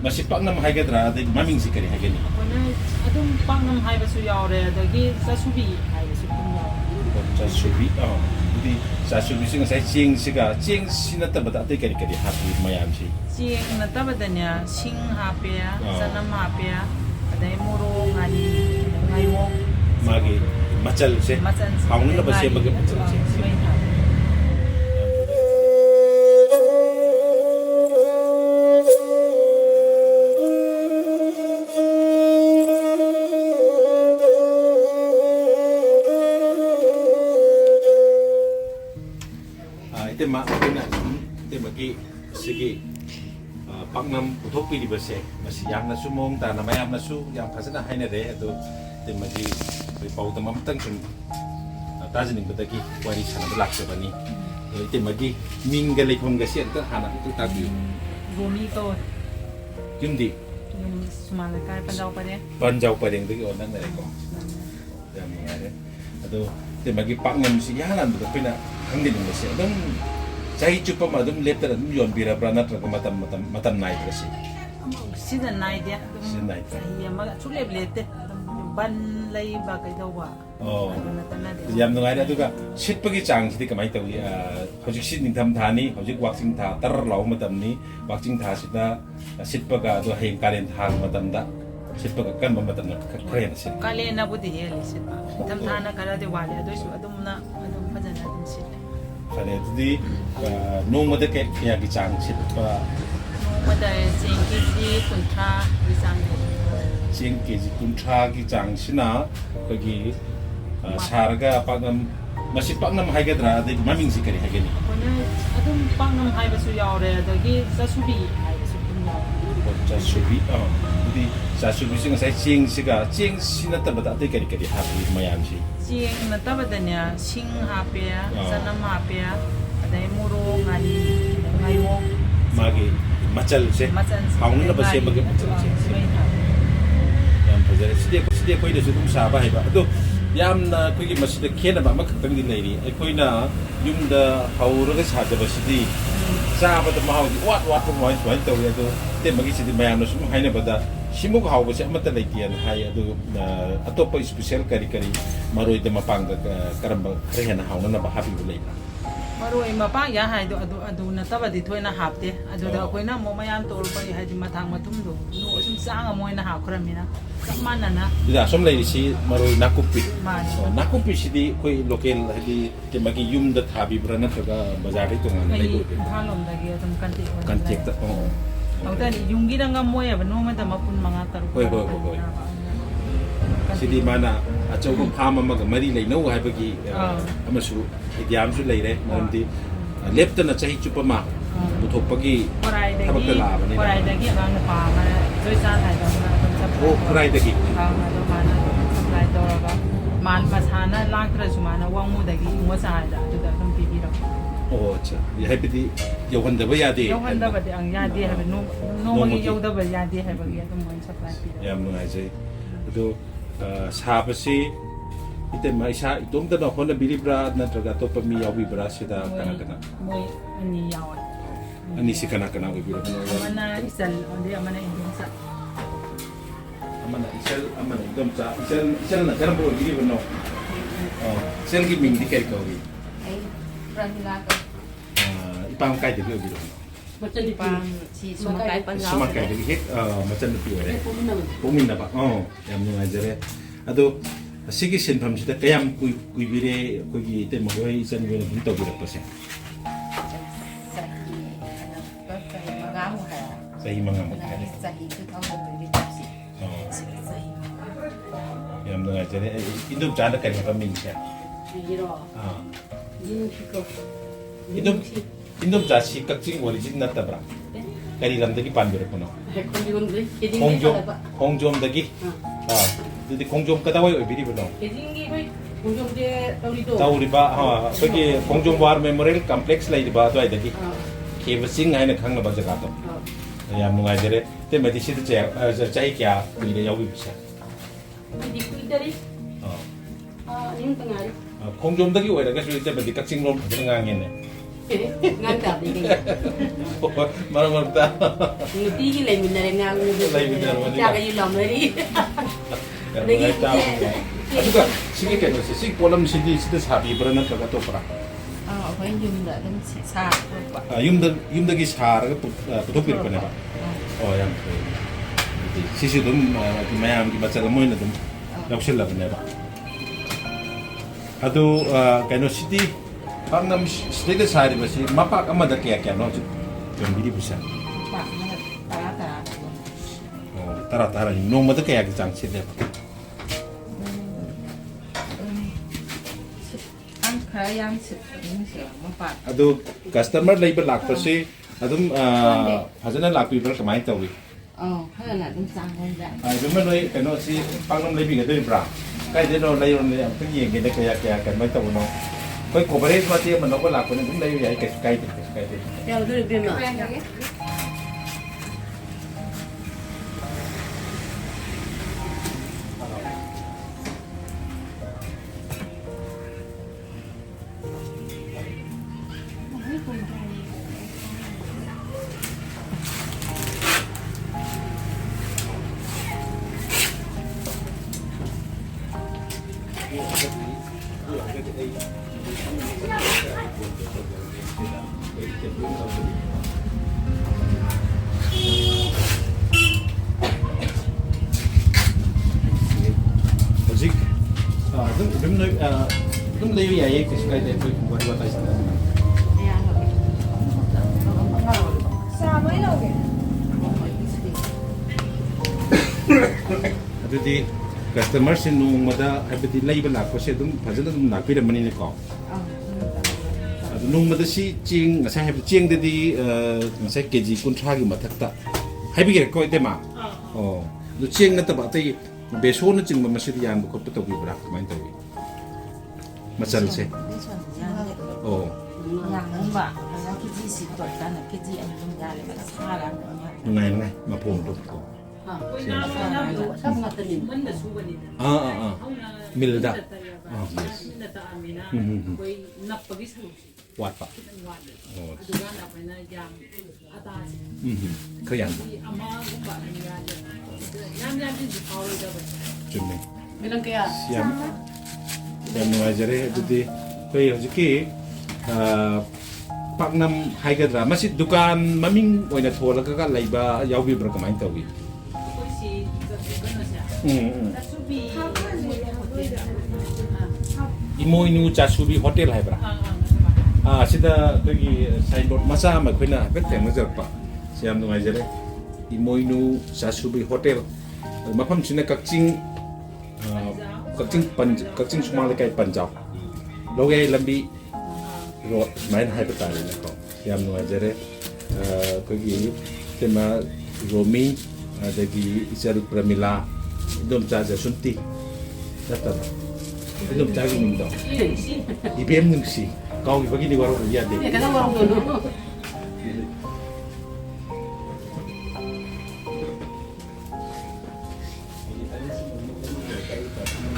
masih Paknam Haigadra, the Maming Sikari Hagani. I don't Paknam Haibasu Yaure, the Gay Chasubi, Chasubi, the Chasubi sing Siga, Ching Sinata, but I think I can happy with my amchi. Sing Natabadania, Sing Hapia, Sanam Hapia, the Moro, Naitom, Magi, Machal, say, how many of us say, temaki sige Paknam utopi di base masih yang nasu mong ta na mayam nasu yang pasana haina de ado temaki pau tamam tang sun tajining betaki wari sana belak bani temaki mingga lekom gasi ta hana tu tabi Bumi to yundi Sumalakai panjau padeng tu orang nang ko yang ngare ado temaki Paknam si yalan tu pina hangdin base adon Saya cuba madam letter dan yon bira pranat raga matam naik kasi. Season night ya. Season night. Iya maga sulit letter. Ban lay bagai dawa. Oh. Yang nungai ada juga. Sit pergi cang sih kemai tahu ya. Hujik sit nih tam thani, hujik waxing tha terlalu matam ni. Waxing tha sita sit perga tu heng kalian thang matam dah. Sit perga kan matam nak keren sit. Kalian nak buat dia sit. Tam thana kalau dia wali ada isu adum na adum pajan adum sit. Karena itu di nunggu dek kayak gicang sih pak. Nunggu dek cengkezi kuntra gicang. Cengkezi kuntra gicang sih na bagi sarga Paknam masih Paknam Haigadra, the Maming Sikari Hagani. Adum Paknam Haibasu Yaure, the Gay Chasubi, Chasubi, jadi Chasubi sing saya Ching Sinata, but I think I can happy with my amchi. Sing Natabadania, Sing Hapia, Sanam Hapia, the Moro, Naitom, Magi, Machal, say, how many of us say, Yang kau ini sudah sabar hebat. Aduh, yang kau ini masih dekat nama mak kau ini lagi. Kau ini yung dah haur ke sahaja masih sabar tu mahal. Wat pun main tahu ya tu. Tapi bagi sedih mayam nasi semua hanya pada simuk haur masih amat lagi yang hai aduh atau apa spesial kari maru itu mapang keramba kerana haur nana bahapi boleh. Maroi mapa ya hai do adu na taba di thoi na hapte adu da koi na mo mayam tol pa hai di mathang matum do no sum sang mo na ha khramina samana na tidak som lagi si maroi nakupi nakupi si di koi lokal di temaki yum da thabi brana toga bazar itu ngana lagi halom dagi atum kanti ta au tani yungi da ngam mo ya no ma da mapun mga taru koi Sidi mana acau ko phama maga mari lei no hai bagi amasu idiam su lei re nanti lepta na chahi chupa ma buthok pagi thabak ta la bani korai dagi bang pa ma joi sa thai da na o korai dagi ma do mana supply do ba mal pasana lang tra su mana wang mu dagi ngo sa da du da dum pi ro oh acha ya hai pidi yohan da ba ya de yohan da ba de ang ya de ha no ma gi yo da ba ya de ha ba ya dum mo supply pi ya mu ngai je itu sahabasi itu maisa itu mungkin nak honda bili berat nanti atau pemi yawi berat sudah kena moi ani yawa ani si kena ubi berat mana isal dia mana Indonesia amana Indonesia isal nak kena boleh bili benar isal ki ming dikai kau ni Rahila kau ipang kai jadi ubi benar macam di pang si semakai jadi hit macam itu ada pumin apa yang mengajar atau sige senpam kita kayam kui bire kui itu magoi sen gue nanti tahu berapa sen sahi mengamuk sahi itu tahu berapa sih yang mengajar itu cara kan apa minyak itu Chasubi Kakching original tabra. Kari lamdagi panbir kono. Hongjom dagi. Jadi hongjom kata wai biri bono. Hongjom de tauri ba bagi hongjom war memorial complex lai ba to ai dagi. Kevasing ai na khang ba jaga to. Ya mungai jere te mati sit chai kya bire yawi bisa. Di dari ini tengah. Hongjom dagi wai daga su te mati Kakching rom ngangen ne. ngang tập đi kìa มาแล้วมาแล้ว người tí cái này mình là ngang người cha cái gì lòng đấy đi Ngai tahu. Aduga, sige kayo si sig polam sidi sida sabi bra na taga to pra. phải dùng để đem xa Yum da gi sar ga putok pir pa na ba. Oh yang. Sisi dum mayam gi bacha moy na dum. Laksel la na ba. Adu kaino sidi pangnam sidi da sari ba si mapak amada kaya no. Jom bidi bisa. bạc nó Tara tara no mada kaya gi jang sidi ba. ăn khá giang sụp những sữa mà bạc Adu customer labor lak pa si adum hazana lak pi bra kamai tawi. hay là đem sang không dạ Ai bima noi kano si pangnam lebi ga doi bra. Kai de no layon ne am tang yeng ge kaya kaya kan mai taw no. Koi corporate ma ti man no ko lak ko ne dum lai ai kai de. theo tôi được mà Zik dum noi dum lai ai ke kai de koi ko ba tai sa. xa mấy đâu kìa Adudi customer sin no mada abdi lai ba lak ko se dum phajana dum nak pi da mani ne ko. Nung mada si ching ngasai hai ching de di ngasai keji kuntra gi mathak ta hai bi ge ko de ma oh du ching na ta ba tai be so na ching ma masid yan ko to to bi bra mai ta wi masal se oh yang không bạc là cái gì xịt tuột ra là cái gì anh không ra lại là xa lắm ngai ma phom to ko sắp ngặt tình mil da Yes. wat pa oh ko yan chumi bên kia siam ngai jare adudi koi hojiki paknam haigadra masid dukan maming oina thola ka laiba yawbi bra kamai tawi Emoinu Chasubi Hotel hai bra sida togi signboard masa ma khoina pek theng na jarpa siam ngai jare Emoinu Chasubi Hotel mafam sina Kakching Kakching Sumal kai Punjab loge lambi road main hai ta ni ko siam ngai jare togi tema Romi adagi Isar Pramila dom cha ja sunti data dom cha gi ning do IBM ning si kau gi bagi di warung dia de cái đó không được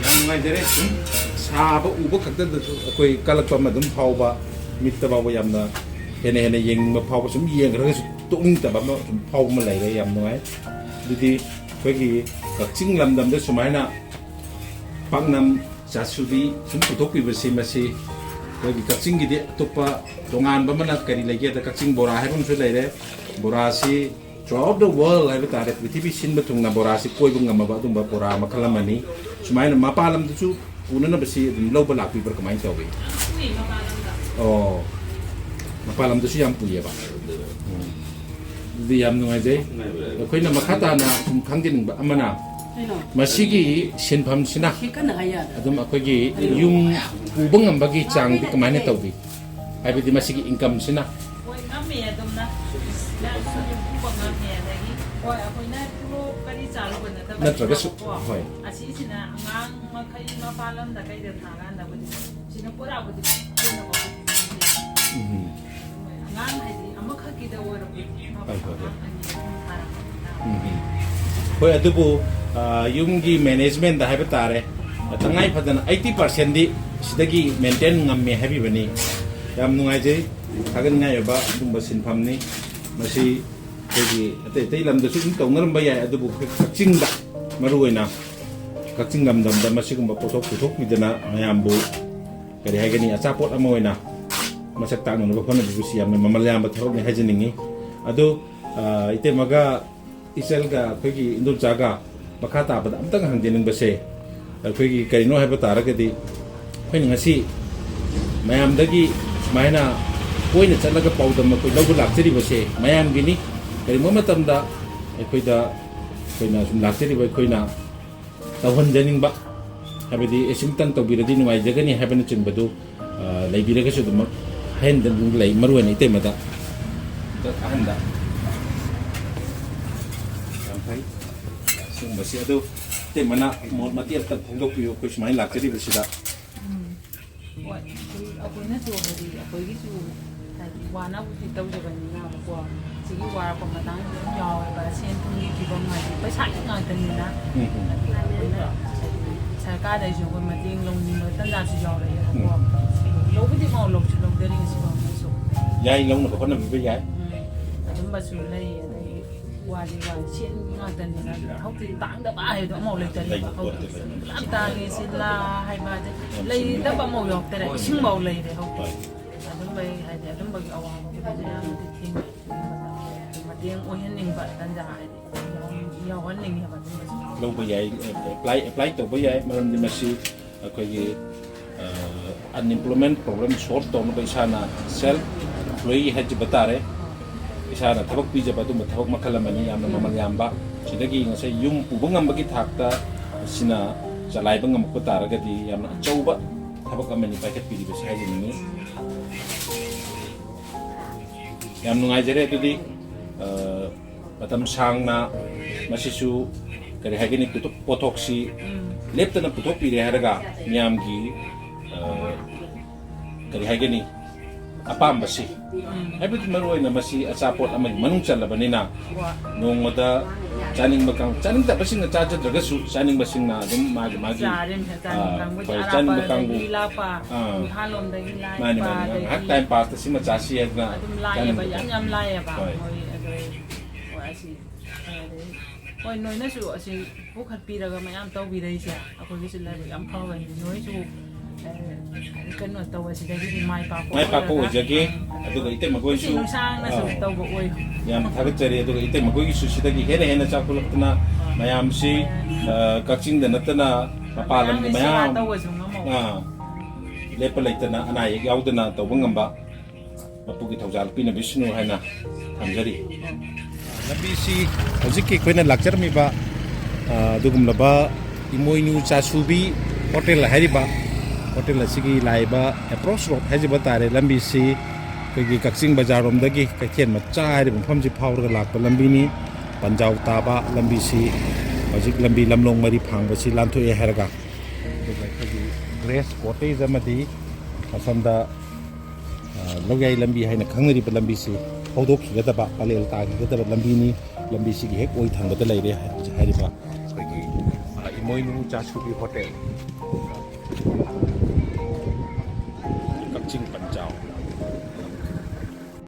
yang ngai jere sa ba u ba khakta koi kalak pa ma dum phau ba mit ta ba yam na hene yeng ma phau ba sum yeng ra su tung ta ba ma phau ma lai re yam noi di koi gi Kakching lam dam de sumai na pangnam Chasubi sum putok pi ba si ma si koi gi Kakching gi de topa dongan ba ma na kari lai ge da Kakching bora hai bum su lai re bora si throughout the world hai ba ta re prithibi sin ba tung na bora si koi bung ma ba dum ba bora ma khalamani sumai na mapalam tu chu una na ba si lo ba lak pi ber kamai taw bi oh mapalam tu si yam pu ye ba di yam nu ngai jai koi na makhata na sum khangdin ba amana masigi sinpham sina cái này à adum akoi gi yung ubang am bagi chang bi kamai na taw bi ai bi di masigi income sina Oi, ngame dum na. Na su yung ubang ngame lagi. Oi, ako'y na puro kari salo ko na tabi. Natraga su hoy Asi sina ang makay mapalam na kay detagan na ko. Sina pura ko din. Sina ko. Ang ay di amak hakida wala ko. hoi adubu yung gi management da haiba tare tangai phadan 80% di sidagi maintain ngamme habi bani yam nungai je ꯊꯥꯒꯠꯅꯤꯡꯉꯥꯏ ꯑꯣꯏꯕ ꯑꯗꯨꯒꯨꯝꯕ ꯁꯤꯟꯐꯝꯅꯤ ꯃꯁꯤ ꯑꯩꯈꯣꯏꯒꯤ ꯑꯇꯩ ꯑꯇꯩ ꯂꯝꯗꯁꯨ ꯑꯗꯨꯝ ꯇꯧꯅꯔꯝꯕ ꯌꯥꯏ ꯑꯗꯨꯕꯨ ꯀꯛꯆꯤꯡꯗ ꯃꯔꯨꯑꯣꯏꯅ ꯀꯛꯆꯤꯡ ꯂꯝꯗꯝꯗ ꯃꯁꯤꯒꯨꯝꯕ ꯄꯣꯠꯊꯣꯛ ꯄꯨꯊꯣꯛꯄꯤꯗꯅ ꯃꯌꯥꯝꯕꯨ ꯀꯔꯤ ꯍꯥꯏꯒꯅꯤ ꯑꯆꯥꯄꯣꯠ ꯑꯃ ꯑꯣꯏꯅ ꯃꯁꯛ ꯇꯥꯛꯅꯅꯕ ꯍꯣꯠꯅꯕꯤꯕꯁꯤ ꯌꯥꯝꯅ ꯃꯃꯜ ꯌꯥꯝꯕ ꯊꯕꯛꯅꯤ ꯍꯥꯏꯖꯅꯤꯡꯉꯤ ꯑꯗꯣ ꯏꯇꯩꯃꯒ ꯏꯆꯜꯒ ꯑꯩꯈꯣꯏꯒꯤ ꯏꯟꯗꯣꯝꯆꯥꯒ ꯃꯈꯥ ꯇꯥꯕꯗ ꯑꯝꯇꯪ ꯍꯪꯖꯅꯤꯡꯕꯁꯦ ꯑꯩꯈꯣꯏꯒꯤ ꯀꯔꯤꯅꯣ ꯍꯥꯏꯕ ꯇꯥꯔꯒꯗꯤ ꯑꯩꯈꯣꯏꯅ ꯉꯁꯤ ꯃꯌꯥꯝꯗꯒꯤ ꯁꯨꯃꯥꯏꯅ ꯀꯣꯏꯅ ꯆꯠꯂꯒ ꯄꯥꯎꯗꯝ ꯑꯩꯈꯣꯏ ꯂꯧꯕ ꯂꯥꯛꯆꯔꯤꯕꯁꯦ ꯃꯌꯥꯝꯒꯤꯅꯤ ꯀꯔꯤꯒꯨꯝꯕ ꯃꯇꯝꯗ ꯑꯩꯈꯣꯏꯅ ꯁꯨꯝ ꯂꯥꯛꯆꯔꯤꯕ ꯑꯩꯈꯣꯏꯅ ꯇꯧꯍꯟꯖꯅꯤꯡꯕ ꯍꯥꯏꯕꯗꯤ ꯑꯁꯤꯃꯇꯪ ꯇꯧꯕꯤꯔꯗꯤ ꯅꯨꯡꯉꯥꯏꯖꯒꯅꯤ ꯍꯥꯏꯕꯅꯆꯤꯡꯕꯗꯨ ꯂꯩꯕꯤꯔꯒꯁꯨ ꯑꯗꯨꯝ ꯍꯥꯏꯍꯟꯗꯅ ꯂꯩ ꯃꯔꯨꯑꯣꯏꯅ ꯏꯇꯩꯃꯗ ꯑꯍꯟꯗ ꯌꯥꯝ ꯐꯩ ꯁꯤꯒꯨꯝꯕꯁꯤ ꯑꯗꯨ ꯏꯇꯩꯃꯅ ꯃꯣꯠ ꯃꯇꯦꯛ ꯑꯃꯇ ꯐꯣꯡꯗꯣꯛꯄꯤꯌꯨ ꯑꯩꯈꯣꯏ ꯁꯨꯃꯥꯏꯅ ꯂꯥꯛꯆꯔꯤꯕꯁꯤꯗ ꯍꯣꯏ ꯑꯩꯈꯣꯏꯅꯁꯨ ꯍꯥꯏꯗꯤ ꯑꯩꯈꯣꯏꯒꯤꯁꯨ ꯍꯥꯏꯗꯤ ꯋꯥꯅꯕꯨꯗꯤ ꯇꯧꯖꯕꯅꯤꯅꯀꯣ ꯁꯤꯒꯤ ꯋꯥꯔꯛꯄ ꯃꯇꯥꯡꯁꯨ ꯑꯗꯨꯝ ꯌꯥꯎꯋꯦꯕ ꯁꯦꯟ ꯊꯨꯝꯒꯤ ꯐꯤꯕꯝ ꯍꯥꯏꯗꯤ ꯄꯩꯁꯥꯒꯤ ꯉꯥꯛꯇꯅꯤꯅ ꯑꯩꯈꯣꯏꯅ ꯁꯔꯀꯥꯔꯗꯩꯁꯨ ꯑꯩꯈꯣꯏ ꯃꯇꯦꯡ ꯂꯧꯅꯤꯡꯕ ꯇꯟꯖꯥꯁꯨ ꯌꯥꯎꯔꯛꯑꯦꯕꯀꯣ ꯂꯧꯕꯨꯗꯤ ꯂꯧꯁꯨ ꯂꯧꯗꯔꯤ ꯉꯁꯤꯐꯥꯎꯕꯁꯨ ꯌꯥꯏ ꯂꯧꯅꯕ ꯍꯣꯠꯅꯕꯤꯕ ꯌꯥꯏ ꯑꯗꯨꯝꯕꯁꯨ ꯂꯩ ꯑꯗꯒꯤ ꯋꯥꯗꯤ ꯁꯦꯟ ꯉꯥꯛꯇꯅꯤꯅ ꯍꯧꯖꯤꯛꯇꯤ ꯇꯥꯡꯗꯕ ꯍꯥꯏꯕꯗꯣ ꯑꯃꯐꯥꯎ ꯂꯩꯇꯔꯦꯕ ꯍꯧꯖꯤꯛꯇꯤ ꯌꯥꯝ ꯇꯥꯡꯉꯦ ꯁꯤꯂꯥ ꯍꯥꯏꯕ ꯂꯩꯇꯕ ꯑꯃꯐꯥꯎ ꯌꯥꯎꯔꯛꯇꯔꯦ ꯏꯁꯤꯡꯐꯥꯎ ꯂꯩꯔꯦ ꯍꯧꯖꯤꯛ ꯑꯗꯨꯝꯕꯩ ꯍꯥꯏꯗꯤ ꯑꯗꯨꯝꯕꯒꯤ ꯑꯋꯥꯕꯗꯨꯁꯨ ꯌꯥꯝꯅꯗꯤ ꯊꯦꯡꯅꯩ ꯃꯇꯦꯡ ꯑꯣꯏꯍꯟꯅꯤꯡꯕ ꯇꯟꯖꯥ ꯍꯥꯏꯗꯤ ꯌꯥꯎꯍꯟꯅꯤꯡꯉꯦꯕ ꯑꯗꯨꯝꯕꯁꯨ ꯂꯧꯕ ꯌꯥꯏ ꯑꯦꯄ꯭ꯂꯥꯏ ꯇꯧꯕ ꯌꯥꯏ ꯃꯔꯝꯗꯤ ꯃꯁꯤ ꯑꯩꯈꯣꯏꯒꯤ ꯑꯟꯏꯝꯄ꯭ꯂꯣꯏꯃꯦꯟ ꯄ꯭ꯔꯣꯕ꯭ꯂꯦꯝ ꯁꯣꯜꯕ ꯇꯧꯅꯕ ꯏꯁꯥꯅ ꯁꯦꯜꯐ ꯏꯝꯄ꯭ꯂꯣꯌꯤ ꯍꯥꯏꯖꯕ ꯇꯥꯔꯦ ꯏꯁꯥꯅ ꯊꯕꯛ ꯄꯤꯖꯕ ꯑꯗꯨꯝꯕ ꯊꯕꯛ ꯃꯈꯜ ꯑꯃꯅꯤ ꯌꯥꯝꯅ ꯃꯃꯜ ꯌꯥꯝꯕ ꯁꯤꯗꯒꯤ ꯉꯁꯥꯏ ꯌꯨꯝ ꯄꯨꯕ ꯉꯝꯕꯒꯤ ꯊꯥꯛꯇ ꯁꯤꯅ ꯆꯂꯥꯏꯕ ꯉꯝꯃꯛꯄ ꯇꯥꯔꯒꯗꯤ ꯌꯥꯝꯅ ꯑꯆꯧꯕ ꯊꯕꯛ ꯑꯃꯅꯤ ꯄꯥꯏꯈꯠꯄꯤꯔꯤꯕꯁꯤ ꯍꯥꯏꯖꯅꯤꯡꯉꯤ ꯌꯥꯝ ꯅꯨꯡꯉꯥꯏꯖꯔꯦ ꯑꯗꯨꯗꯤ ꯃꯇꯝ ꯁꯥꯡꯅ ꯃꯁꯤꯁꯨ ꯀꯔꯤ ꯍꯥꯏꯒꯅꯤ ꯄꯣꯠꯊꯣꯛꯁꯤ ꯂꯦꯞꯇꯅ ꯄꯨꯊꯣꯛꯄꯤꯔꯦ ꯍꯥꯏꯔꯒ ꯃꯤꯌꯥꯝꯒꯤ ꯀꯔꯤ ꯍꯥꯏꯒꯅꯤ ꯑꯄꯥꯝꯕꯁꯤ ꯍꯥꯏꯕꯗꯤ ꯃꯔꯨꯑꯣꯏꯅ ꯃꯁꯤ ꯑꯆꯥꯄꯣꯠ ꯑꯃꯒꯤ ꯃꯅꯨꯡ ꯆꯜꯂꯕꯅꯤ나 ꯅꯣꯡꯃꯗ ꯆꯥꯅꯤꯡꯗꯕꯁꯤꯡꯅ ꯆꯥꯖꯗ꯭ꯔꯒꯁꯨ ꯆꯥꯅꯤꯡꯕꯁꯤꯡꯅ ꯑꯗꯨꯝ ꯃꯥꯒꯤ ꯆꯥꯅꯤꯡꯕ ꯀꯥꯡꯕꯨ ꯃꯥꯅꯤ ꯉꯥꯏꯍꯥꯛ ꯇꯥꯏꯝ ꯄꯥꯁꯇ ꯁꯤꯃ ꯆꯥꯁꯤ ꯍꯥꯏꯗꯅ ꯑꯗꯨꯝ ꯂꯥꯛꯑꯦꯕ ꯌꯥꯝ ꯂꯥꯛꯑꯦꯕ ꯍꯣꯏ ꯑꯁꯤ ꯍꯣꯏ ꯅꯣꯏꯅꯁꯨ ꯑꯁꯤ ꯄꯨꯈꯠꯄꯤꯔꯒ ꯃꯌꯥꯝ ꯇꯧꯕꯤꯔꯛꯏꯁꯦ ꯑꯩꯈꯣꯏꯒꯤꯁꯨ ꯂꯥꯏꯕꯛ ꯌꯥꯝ ꯐꯕꯅꯤ ꯅꯣꯏꯁꯨ ꯀꯩꯅꯣ ꯇꯧꯕ ꯁꯤꯗꯒꯤꯗꯤ ꯃꯥꯏ ꯄꯥꯛꯄ ꯑꯣꯏꯖꯒꯦ ꯑꯗꯨꯒ ꯏꯇꯩꯃꯈꯣꯏꯁꯨ ꯅꯨꯡꯁꯥꯡꯅꯁꯨ ꯇꯧꯕ ꯑꯣꯏ ꯌꯥꯝ ꯊꯥꯒꯠꯆꯔꯤ ꯑꯗꯨꯒ ꯏꯇꯩꯃꯈꯣꯏꯒꯤꯁꯨ ꯁꯤꯗꯒꯤ ꯍꯦꯟꯅ ꯆꯥꯎꯈꯠꯂꯛꯇꯨꯅ ꯃꯌꯥꯝꯁꯤ ꯀꯛꯆꯤꯡꯗ ꯅꯠꯇꯅ ꯃꯄꯥꯟ ꯂꯝꯒꯤ ꯃꯌꯥꯝ ꯂꯦꯞꯄ ꯂꯩꯇꯅ ꯑꯅꯥ ꯑꯌꯦꯛ ꯌꯥꯎꯗꯅ ꯇꯧꯕ ꯉꯝꯕ ꯃꯄꯨꯒꯤ ꯊꯧꯖꯥꯜ ꯄꯤꯅꯕꯤꯁꯅꯨ ꯍꯥꯏꯅ ꯊꯝꯖꯔꯤ ꯂꯝꯕꯤꯁꯤ ꯍꯧꯖꯤꯛꯀꯤ ꯑꯩꯈꯣꯏꯅ ꯂꯥꯛꯆꯔꯝꯃꯤꯕ ꯑꯗꯨꯒꯨꯝꯂꯕ ꯏꯃꯣꯏꯅꯨ ꯆꯥꯁꯨꯕꯤ ꯍꯣꯇꯦꯜ ꯍꯥꯏꯔꯤꯕ ꯍꯣꯇꯦꯜ ꯑꯁꯤꯒꯤ ꯂꯥꯛꯏꯕ ꯑꯦꯄ꯭ꯔꯣꯆ ꯔꯣꯗ ꯍꯥꯏꯖꯕ ꯇꯥꯔꯦ ꯂꯝꯕꯤꯁꯤ ꯑꯩꯈꯣꯏꯒꯤ ꯀꯛꯆꯤꯡ ꯕꯖꯥꯔꯔꯣꯝꯗꯒꯤ ꯀꯩꯊꯦꯜ ꯃꯆꯥ ꯍꯥꯏꯔꯤꯕ ꯃꯐꯝꯁꯤ ꯐꯥꯎꯔꯒ ꯂꯥꯛꯄ ꯂꯝꯕꯤꯅꯤ ꯄꯟꯖꯥꯎ ꯇꯥꯕ ꯂꯝꯕꯤꯁꯤ ꯍꯧꯖꯤꯛ ꯂꯝꯕꯤ ꯂꯝꯂꯣꯡ ꯃꯔꯤ ꯐꯥꯡꯕꯁꯤ ꯂꯥꯟꯊꯣꯛꯑꯦ ꯍꯥꯏꯔꯒ ꯑꯗꯨꯒ ꯑꯩꯈꯣꯏꯒꯤ ꯒ꯭ꯔꯦꯁ ꯀꯣꯇꯦꯖ ꯑꯃꯗꯤ ꯑꯁꯣꯝꯗ ꯂꯧꯌꯥꯏ ꯂꯝꯕꯤ ꯍꯥꯏꯅ ꯈꯪꯅꯔꯤꯕ ꯂꯝꯕꯤꯁꯤ ꯍꯧꯗꯣꯛꯈꯤꯒꯗꯕ ꯄꯂꯦꯜ ꯇꯥꯈꯤꯒꯗꯕ ꯂꯝꯕꯤꯅꯤ ꯂꯝꯕꯤꯁꯤꯒꯤ ꯍꯦꯛ ꯑꯣꯏ ꯊꯪꯕꯗ ꯂꯩꯔꯦ ꯍꯥꯏꯔꯤꯕ ꯑꯩꯈꯣꯏꯒꯤ ꯏꯃꯣꯏꯅꯨ ꯆꯥꯁꯨꯕꯤ ꯍꯣꯇꯦꯜ ꯀꯛꯆꯤꯡ ꯄꯟꯖꯥꯎ